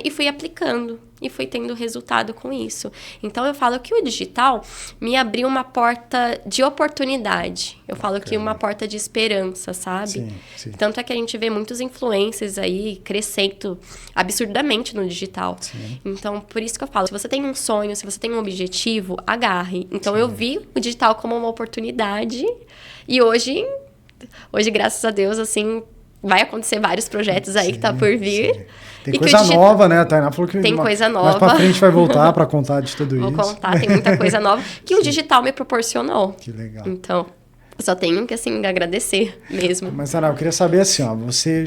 e fui aplicando. E fui tendo resultado com isso. Então, eu falo que o digital me abriu uma porta de oportunidade. Eu falo que uma porta de esperança, sabe? Sim. Tanto é que a gente vê muitos influencers aí crescendo absurdamente no digital. Sim. Então, por isso que eu falo, se você tem um sonho, se você tem um objetivo, agarre. Então, eu vi o digital como uma oportunidade. E hoje, graças a Deus, assim, vai acontecer vários projetos aí que tá por vir. Sim. Tem coisa nova, né? A Tainá falou que tem coisa nova. Mais pra frente vai voltar para contar de tudo isso. Vou contar, tem muita coisa nova que o digital me proporcionou. Que legal. Então, eu só tenho que, assim, agradecer mesmo. Mas, Tainá, eu queria saber assim, ó, você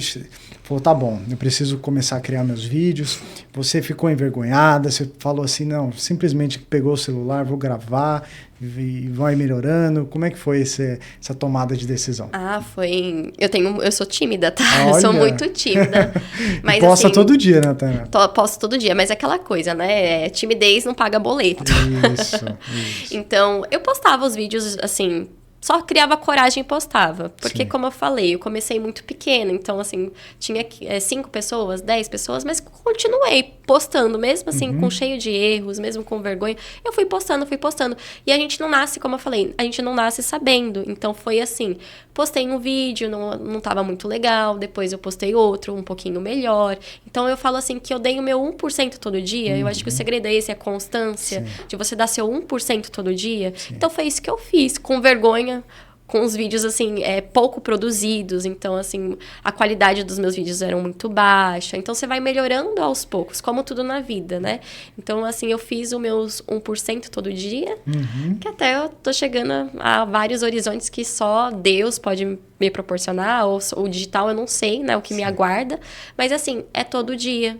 falou, tá bom, eu preciso começar a criar meus vídeos, você ficou envergonhada, você falou assim, não, simplesmente pegou o celular, vou gravar e vai melhorando. Como é que foi essa tomada de decisão? Foi... Eu sou tímida, tá? Olha. Eu sou muito tímida. Mas, posta assim, todo dia, né, Tainá? Posto todo dia, mas é aquela coisa, né? Timidez não paga boleto. Isso. Então, eu postava os vídeos, assim... Só criava coragem e postava. Porque, Sim. como eu falei, eu comecei muito pequena. Então, assim, tinha 5 pessoas, 10 pessoas, mas continuei postando, mesmo assim, com cheio de erros, mesmo com vergonha. Eu fui postando. E a gente não nasce, como eu falei, a gente não nasce sabendo. Então, foi assim, postei um vídeo, não tava muito legal. Depois eu postei outro, um pouquinho melhor. Então, eu falo assim, que eu dei o meu 1% todo dia. Eu acho que o segredo é esse, a constância. Sim. De você dar seu 1% todo dia. Sim. Então, foi isso que eu fiz, com vergonha, com os vídeos, assim, pouco produzidos. Então, assim, a qualidade dos meus vídeos eram muito baixa. Então, você vai melhorando aos poucos, como tudo na vida, né? Então, assim, eu fiz os meus 1% todo dia, que até eu tô chegando a vários horizontes que só Deus pode me proporcionar, ou o digital eu não sei, né, o que me aguarda. Mas, assim, é todo dia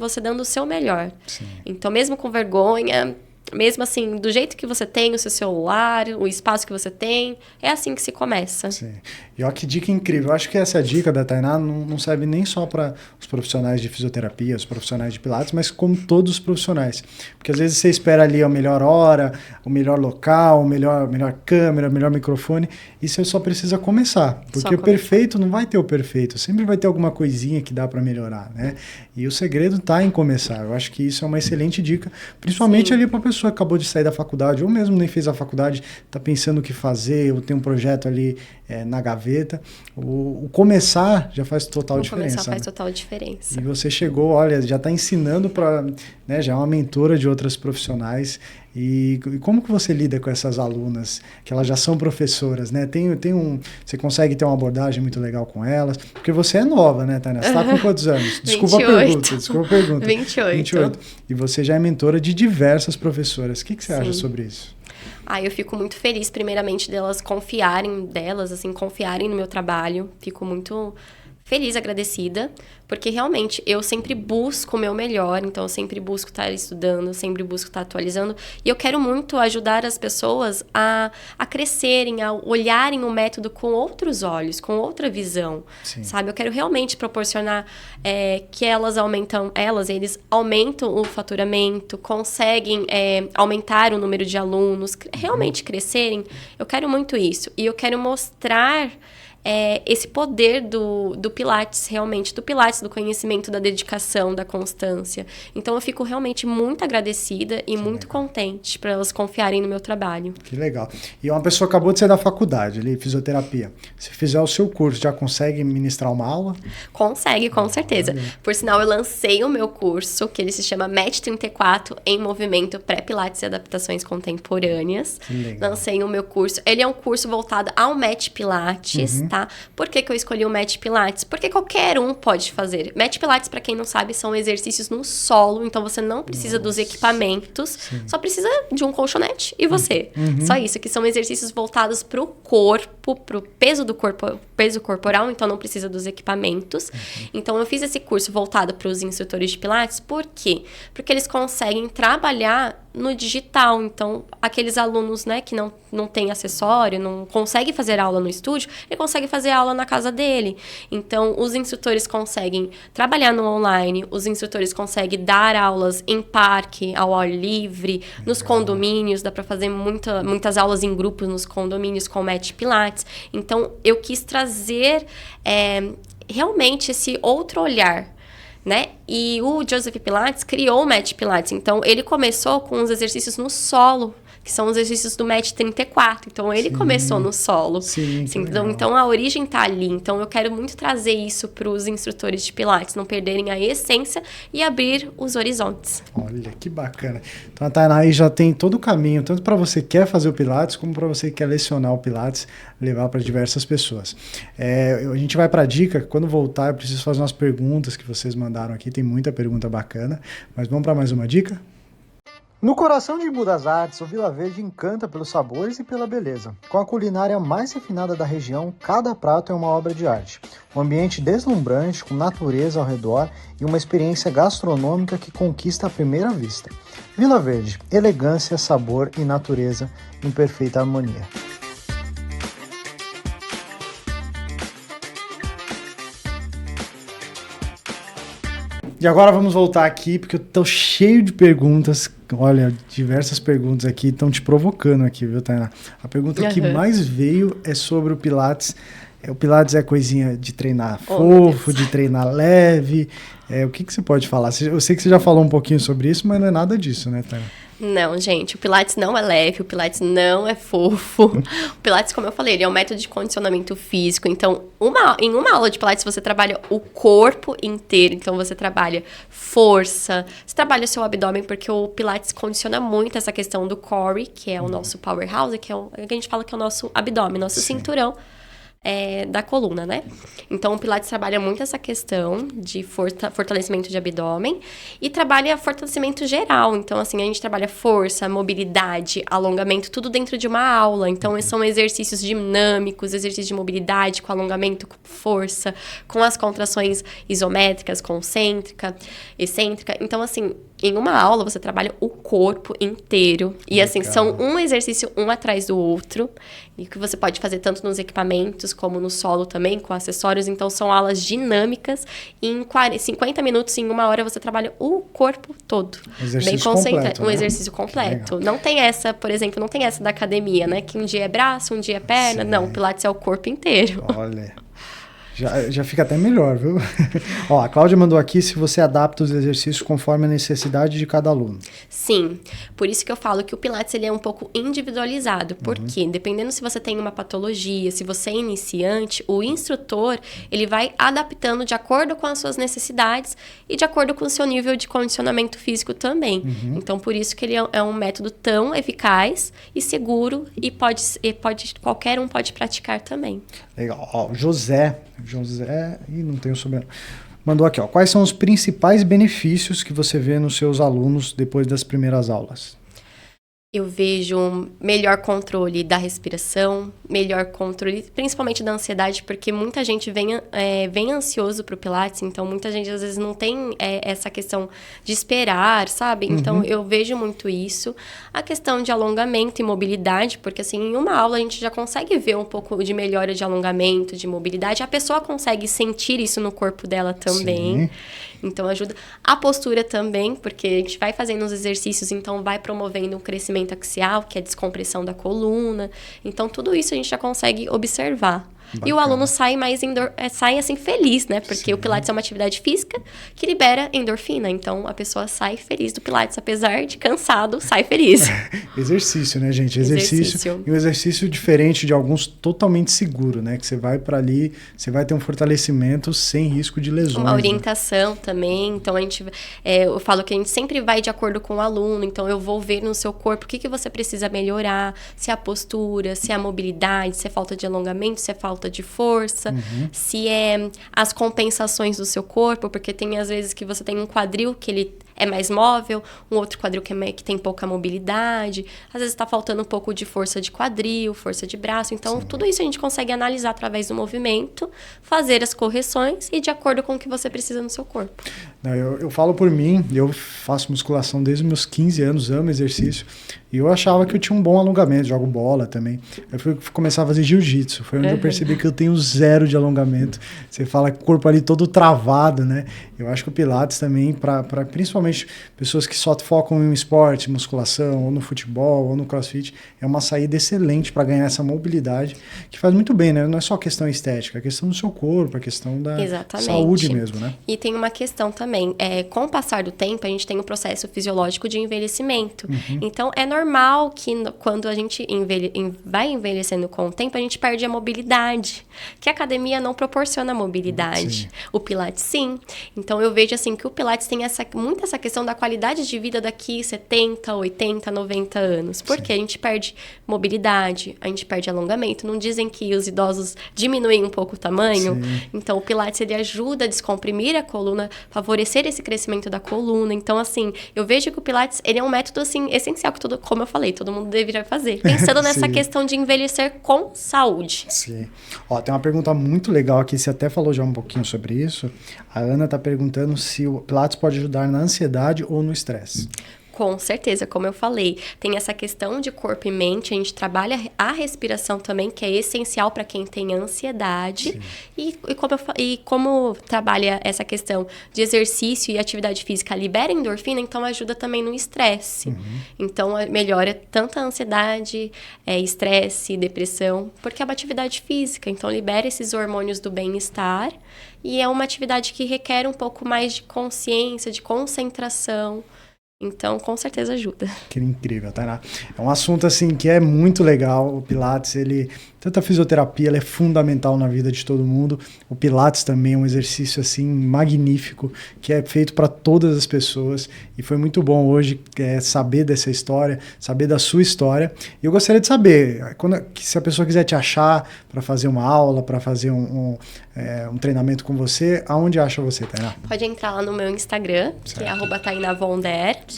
você dando o seu melhor. Sim. Então, mesmo com vergonha... Mesmo assim, do jeito que você tem o seu celular, o espaço que você tem, é assim que se começa. Sim. E olha que dica incrível. Eu acho que essa dica da Tainá não serve nem só para os profissionais de fisioterapia, os profissionais de pilates, mas como todos os profissionais. Porque às vezes você espera ali a melhor hora, o melhor local, a melhor câmera, o melhor microfone, e você só precisa começar. Porque o perfeito não vai ter o perfeito, sempre vai ter alguma coisinha que dá para melhorar, né? E o segredo está em começar. Eu acho que isso é uma excelente dica, principalmente ali para a pessoa que acabou de sair da faculdade, ou mesmo nem fez a faculdade, está pensando o que fazer, ou tem um projeto ali na gaveta. O começar já faz total diferença. Começar faz total diferença. E você chegou, olha, já está ensinando para, né, já é uma mentora de outras profissionais. E como que você lida com essas alunas, que elas já são professoras, né? Você consegue ter uma abordagem muito legal com elas, porque você é nova, né, Tainá? Você está com quantos anos? Desculpa 28. a pergunta. 28. E você já é mentora de diversas professoras. O que você acha sobre isso? Eu fico muito feliz, primeiramente, confiarem no meu trabalho. Fico muito feliz, agradecida, porque realmente eu sempre busco o meu melhor, então eu sempre busco estar estudando, sempre busco estar atualizando, e eu quero muito ajudar as pessoas a crescerem, a olharem o método com outros olhos, com outra visão, sabe? Eu quero realmente proporcionar que eles aumentam o faturamento, conseguem aumentar o número de alunos, realmente crescerem. Eu quero muito isso, e eu quero mostrar esse poder do Pilates, realmente, do Pilates, do conhecimento, da dedicação, da constância. Então, eu fico realmente muito agradecida e muito contente para elas confiarem no meu trabalho. Que legal. E uma pessoa acabou de sair da faculdade, ali, fisioterapia. Se fizer o seu curso, já consegue ministrar uma aula? Consegue, com certeza. Por sinal, eu lancei o meu curso, que ele se chama MET 34 em Movimento Pré-Pilates e Adaptações Contemporâneas. Que legal. Lancei o meu curso. Ele é um curso voltado ao MET Pilates, tá? Por que eu escolhi o MET Pilates? Porque qualquer um pode fazer. MET Pilates, para quem não sabe, são exercícios no solo, então você não precisa dos equipamentos, só precisa de um colchonete e você. Só isso, que são exercícios voltados para o corpo, para o peso do corpo, peso corporal, então não precisa dos equipamentos. Então, eu fiz esse curso voltado para os instrutores de Pilates, por quê? Porque eles conseguem trabalhar no digital. Então, aqueles alunos, né, que não tem acessório, não consegue fazer aula no estúdio, ele consegue fazer aula na casa dele. Então, os instrutores conseguem trabalhar no online, os instrutores conseguem dar aulas em parque, ao ar livre, nos condomínios, dá para fazer muitas aulas em grupos nos condomínios com o MET Pilates. Então, eu quis trazer realmente esse outro olhar, né? E o Joseph Pilates criou o MET Pilates. Então, ele começou com os exercícios no solo, que são os exercícios do MET 34. Então, ele começou no solo. Sim, então, a origem tá ali. Então, eu quero muito trazer isso para os instrutores de Pilates, não perderem a essência e abrir os horizontes. Olha, que bacana. Então, a Tainá aí já tem todo o caminho, tanto para você que quer fazer o Pilates, como para você que quer lecionar o Pilates, levar para diversas pessoas. A gente vai para a dica. Quando voltar, eu preciso fazer umas perguntas que vocês mandaram aqui. Tem muita pergunta bacana, mas vamos para mais uma dica? No coração de Embu das Artes, o Vila Verde encanta pelos sabores e pela beleza. Com a culinária mais refinada da região, cada prato é uma obra de arte. Um ambiente deslumbrante, com natureza ao redor e uma experiência gastronômica que conquista à primeira vista. Vila Verde, elegância, sabor e natureza em perfeita harmonia. E agora vamos voltar aqui, porque eu tô cheio de perguntas. Olha, diversas perguntas aqui estão te provocando aqui, viu, Tainá? A pergunta que mais veio é sobre o Pilates. O Pilates é coisinha de treinar fofo, de treinar leve. O que você pode falar? Eu sei que você já falou um pouquinho sobre isso, mas não é nada disso, né, Tainá? Não, gente, o Pilates não é leve, o Pilates não é fofo. O Pilates, como eu falei, ele é um método de condicionamento físico. Então, em uma aula de Pilates, você trabalha o corpo inteiro. Então, você trabalha força, você trabalha o seu abdômen, porque o Pilates condiciona muito essa questão do core, que é o nosso powerhouse, que a gente fala que é o nosso abdômen, nosso cinturão. Da coluna, né? Então, o Pilates trabalha muito essa questão de fortalecimento de abdômen e trabalha fortalecimento geral. Então, assim, a gente trabalha força, mobilidade, alongamento, tudo dentro de uma aula. Então, são exercícios dinâmicos, exercícios de mobilidade com alongamento, com força, com as contrações isométricas, concêntrica, excêntrica. Então, assim, em uma aula, você trabalha o corpo inteiro. E, assim, são um exercício um atrás do outro. E que você pode fazer tanto nos equipamentos como no solo também, com acessórios. Então, são aulas dinâmicas. E em 50 minutos, em uma hora, você trabalha o corpo todo. Bem concentrado. Um exercício completo. Não tem essa, por exemplo, não tem essa da academia, né? Que um dia é braço, um dia é perna. Sim. Não, o Pilates é o corpo inteiro. Olha... Já fica até melhor, viu? Ó, a Cláudia mandou aqui se você adapta os exercícios conforme a necessidade de cada aluno. Sim, por isso que eu falo que o Pilates ele é um pouco individualizado. Porque dependendo se você tem uma patologia, se você é iniciante, o instrutor ele vai adaptando de acordo com as suas necessidades e de acordo com o seu nível de condicionamento físico também. Então, por isso que ele é um método tão eficaz e seguro e qualquer um pode praticar também. Legal. Ó, José, não tem o sobrenome, mandou aqui, ó. Quais são os principais benefícios que você vê nos seus alunos depois das primeiras aulas? Eu vejo um melhor controle da respiração, melhor controle, principalmente da ansiedade, porque muita gente vem ansioso pro Pilates, então muita gente às vezes não tem essa questão de esperar, sabe? Então eu vejo muito isso. A questão de alongamento e mobilidade, porque assim, em uma aula a gente já consegue ver um pouco de melhora de alongamento, de mobilidade, a pessoa consegue sentir isso no corpo dela também. Sim. Então, ajuda. A postura também, porque a gente vai fazendo os exercícios, então vai promovendo um crescimento axial, que é a descompressão da coluna. Então, tudo isso a gente já consegue observar. E o aluno sai mais sai assim feliz, né? Porque o Pilates é uma atividade física que libera endorfina. Então a pessoa sai feliz do Pilates, apesar de cansado, sai feliz. Exercício, né, gente? Exercício. E um exercício diferente de alguns, totalmente seguro, né? Que você vai para ali, você vai ter um fortalecimento sem risco de lesões. Uma orientação, né? Também. Então eu falo que a gente sempre vai de acordo com o aluno. Então eu vou ver no seu corpo o que você precisa melhorar, se é a postura, se é a mobilidade, se é falta de alongamento, se é falta de força, se é as compensações do seu corpo, porque tem às vezes que você tem um quadril que ele é mais móvel, um outro quadril que tem pouca mobilidade, às vezes está faltando um pouco de força de quadril, força de braço, então tudo isso a gente consegue analisar através do movimento, fazer as correções e de acordo com o que você precisa no seu corpo. Eu falo por mim, eu faço musculação desde os meus 15 anos, amo exercício, e eu achava que eu tinha um bom alongamento, jogo bola também. Eu fui começar a fazer jiu-jitsu, foi onde eu percebi que eu tenho zero de alongamento. Você fala que o corpo ali todo travado, né? Eu acho que o Pilates também, para principalmente pessoas que só focam em um esporte, musculação, ou no futebol, ou no crossfit, é uma saída excelente para ganhar essa mobilidade, que faz muito bem, né? Não é só questão estética, é questão do seu corpo, é questão da saúde mesmo, né? E tem uma questão também, com o passar do tempo, a gente tem um processo fisiológico de envelhecimento. Então, é normal que quando a gente vai envelhecendo com o tempo, a gente perde a mobilidade, que a academia não proporciona mobilidade. Sim. O Pilates, sim. Então, eu vejo assim que o Pilates tem muito essa questão da qualidade de vida daqui 70, 80, 90 anos. Porque a gente perde mobilidade, a gente perde alongamento. Não dizem que os idosos diminuem um pouco o tamanho? Sim. Então, o Pilates, ele ajuda a descomprimir a coluna, favorecer esse crescimento da coluna. Então, assim, eu vejo que o Pilates, ele é um método, assim, essencial, que como eu falei, todo mundo deveria fazer. Pensando nessa questão de envelhecer com saúde. Sim. Ó, tem uma pergunta muito legal aqui, você até falou já um pouquinho sobre isso. A Ana está perguntando se o Pilates pode ajudar na ansiedade ou no estresse. Com certeza, como eu falei, tem essa questão de corpo e mente, a gente trabalha a respiração também, que é essencial para quem tem ansiedade. E como trabalha essa questão de exercício e atividade física, libera endorfina, então ajuda também no estresse. Então, melhora tanto a ansiedade, estresse, depressão, porque é uma atividade física, então libera esses hormônios do bem-estar e é uma atividade que requer um pouco mais de consciência, de concentração. Então, com certeza ajuda. Que incrível, Tainá. É um assunto, assim, que é muito legal. O Pilates, tanto a fisioterapia, ela é fundamental na vida de todo mundo. O Pilates também é um exercício, assim, magnífico, que é feito para todas as pessoas. E foi muito bom hoje saber dessa história, saber da sua história. E eu gostaria de saber, se a pessoa quiser te achar para fazer uma aula, para fazer um treinamento com você, aonde acha você, Tainá? Pode entrar lá no meu Instagram, que é @tainavonder.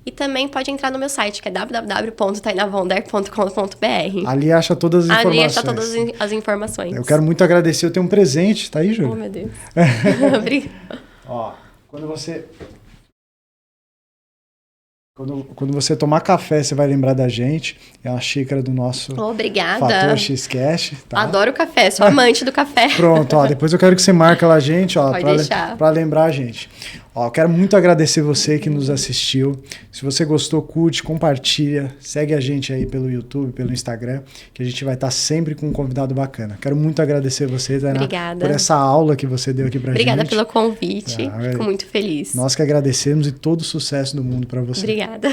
E também pode entrar no meu site, que é www.tainavonder.com.br. Ali acha todas as informações. Ali acha todas as informações. Eu quero muito agradecer. Eu tenho um presente. Tá aí, Júlia? Oh, meu Deus. Obrigada. Ó, quando você tomar café, você vai lembrar da gente. É uma xícara do nosso Fator X-Cash. Tá? Adoro café, sou amante do café. Pronto, ó, depois eu quero que você marque lá a gente, ó, para lembrar a gente. Ó, eu quero muito agradecer você que nos assistiu. Se você gostou, curte, compartilha, segue a gente aí pelo YouTube, pelo Instagram, que a gente vai estar sempre com um convidado bacana. Quero muito agradecer você, Tainá, por essa aula que você deu aqui pra gente. Obrigada pelo convite, fico muito feliz. Nós que agradecemos e todo o sucesso do mundo para você. Obrigada.